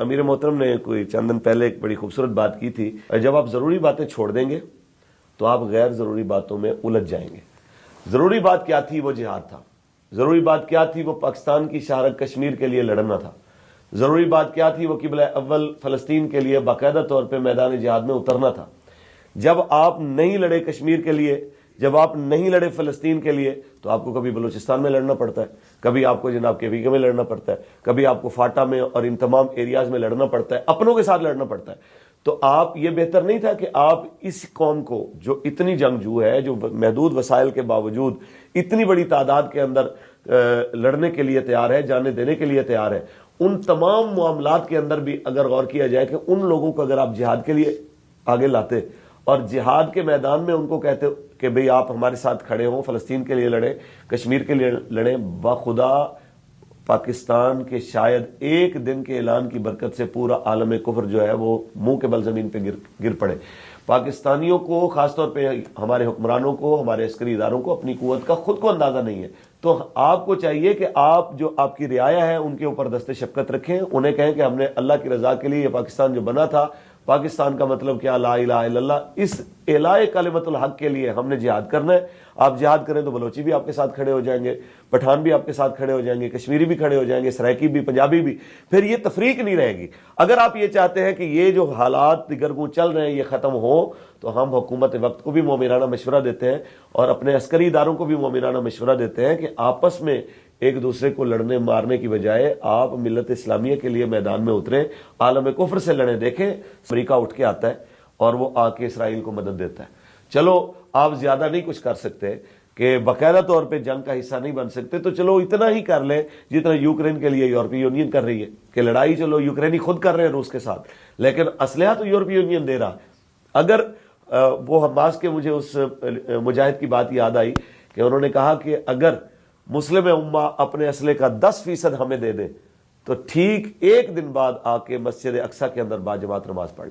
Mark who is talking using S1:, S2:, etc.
S1: امیر محترم نے کوئی چند دن پہلے ایک بڑی خوبصورت بات کی تھی، جب آپ ضروری باتیں چھوڑ دیں گے تو آپ غیر ضروری باتوں میں الجھ جائیں گے۔ ضروری بات کیا تھی؟ وہ جہاد تھا۔ ضروری بات کیا تھی؟ وہ پاکستان کی شہرک کشمیر کے لیے لڑنا تھا۔ ضروری بات کیا تھی؟ وہ قبلہ اول فلسطین کے لیے باقاعدہ طور پہ میدان جہاد میں اترنا تھا۔ جب آپ نہیں لڑے کشمیر کے لیے، جب آپ نہیں لڑے فلسطین کے لیے، تو آپ کو کبھی بلوچستان میں لڑنا پڑتا ہے، کبھی آپ کو جناب کے وی کے میں لڑنا پڑتا ہے، کبھی آپ کو فاٹا میں اور ان تمام ایریاز میں لڑنا پڑتا ہے، اپنوں کے ساتھ لڑنا پڑتا ہے۔ تو آپ یہ بہتر نہیں تھا کہ آپ اس قوم کو جو اتنی جنگجو ہے، جو محدود وسائل کے باوجود اتنی بڑی تعداد کے اندر لڑنے کے لیے تیار ہے، جانے دینے کے لیے تیار ہے، ان تمام معاملات کے اندر بھی اگر غور کیا جائے کہ ان لوگوں کو اگر آپ جہاد کے لیے آگے لاتے اور جہاد کے میدان میں ان کو کہتے کہ بھئی آپ ہمارے ساتھ کھڑے ہوں، فلسطین کے لیے لڑیں، کشمیر کے لیے لڑیں، بخدا پاکستان کے شاید ایک دن کے اعلان کی برکت سے پورا عالم کفر جو ہے وہ منہ کے بل زمین پہ گر پڑے۔ پاکستانیوں کو، خاص طور پہ ہمارے حکمرانوں کو، ہمارے عسکری اداروں کو اپنی قوت کا خود کو اندازہ نہیں ہے۔ تو آپ کو چاہیے کہ آپ جو آپ کی رعایا ہے ان کے اوپر دست شفقت رکھیں، انہیں کہیں کہ ہم نے اللہ کی رضا کے لیے یہ پاکستان جو بنا تھا، پاکستان کا مطلب کیا؟ لا الہ الا اللہ، اس اعلاء کلمت الحق کے لیے ہم نے جہاد کرنا ہے۔ آپ جہاد کریں تو بلوچی بھی آپ کے ساتھ کھڑے ہو جائیں گے، پٹھان بھی آپ کے ساتھ کھڑے ہو جائیں گے، کشمیری بھی کھڑے ہو جائیں گے، سرائکی بھی، پنجابی بھی، پھر یہ تفریق نہیں رہے گی۔ اگر آپ یہ چاہتے ہیں کہ یہ جو حالات دیگرگوں چل رہے ہیں یہ ختم ہو، تو ہم حکومت وقت کو بھی مومنانہ مشورہ دیتے ہیں اور اپنے عسکری اداروں کو بھی مومنانہ مشورہ دیتے ہیں کہ آپس میں ایک دوسرے کو لڑنے مارنے کی بجائے آپ ملت اسلامیہ کے لیے میدان میں اتریں، عالم کفر سے لڑیں۔ دیکھیں امریکہ اٹھ کے آتا ہے اور وہ آ کے اسرائیل کو مدد دیتا ہے۔ چلو آپ زیادہ نہیں کچھ کر سکتے کہ باقاعدہ طور پہ جنگ کا حصہ نہیں بن سکتے، تو چلو اتنا ہی کر لیں جتنا یوکرین کے لیے یورپی یونین کر رہی ہے، کہ لڑائی چلو یوکرینی خود کر رہے ہیں روس کے ساتھ، لیکن اسلحہ تو یورپی یونین دے رہا۔ اگر وہ حماس کے، مجھے اس مجاہد کی بات یاد آئی کہ انہوں نے کہا کہ اگر مسلم امہ اپنے اسلحے کا 10% ہمیں دے دے تو ٹھیک ایک دن بعد آ کے مسجد اقصی کے اندر باجماعت نماز پڑھ لیں۔